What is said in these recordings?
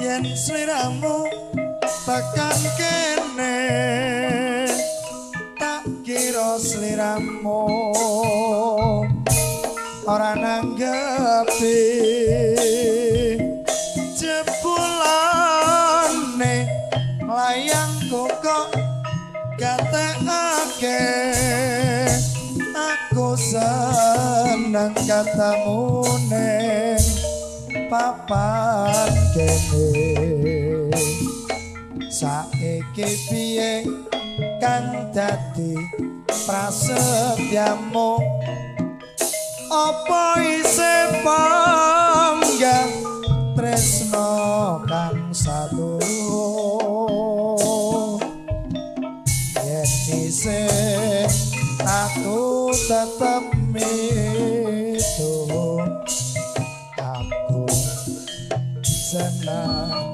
yen sliramu tekan kene tak kira sliramu ora nanggepi jebulane layangku kok gatekake aku seneng katamu ning papan kene saiki piye kang dadi prasetyamu apa isih panggah tresno kang sadurung yen isih aku tetep mitu aku senang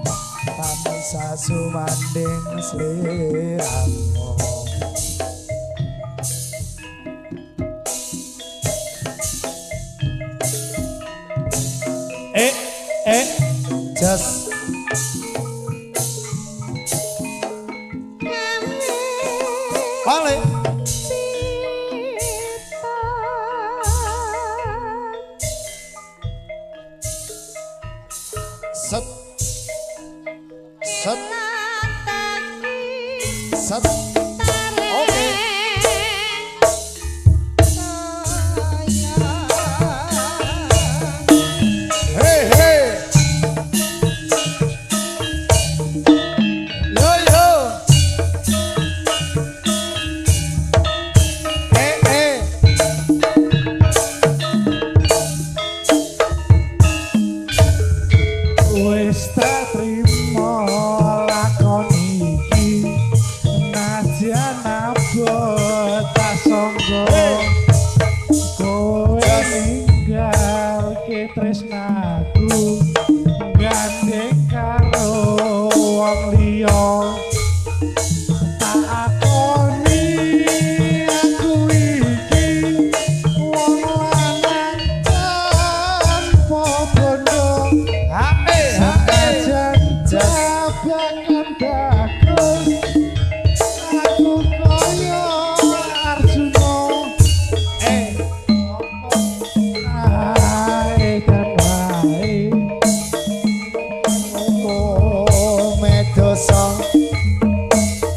tanpa sumanding sliramu just balik set set set oke hey hey yo yo hey hey wis tak trimo lakon iki najan abot tak sangka kowe ninggal ke tresnaku gandeng karo wong liya tak akoni aku iki wong lanang tanpa bondo jabangan dakon aku kaya Arjuna ae dan wae medosa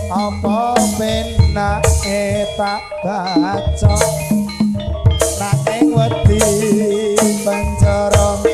apa penake tak baca nanging wedi pancara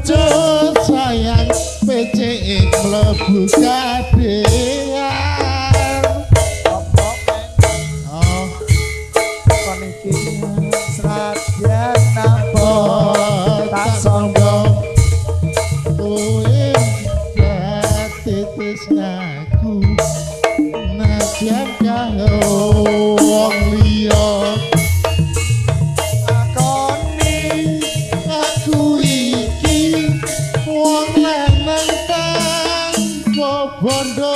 wujud sayang PCE mlebu kadean oh kon iki sradyan napa tak sombong kowe dadi tresnaku najan karo wong liya bondo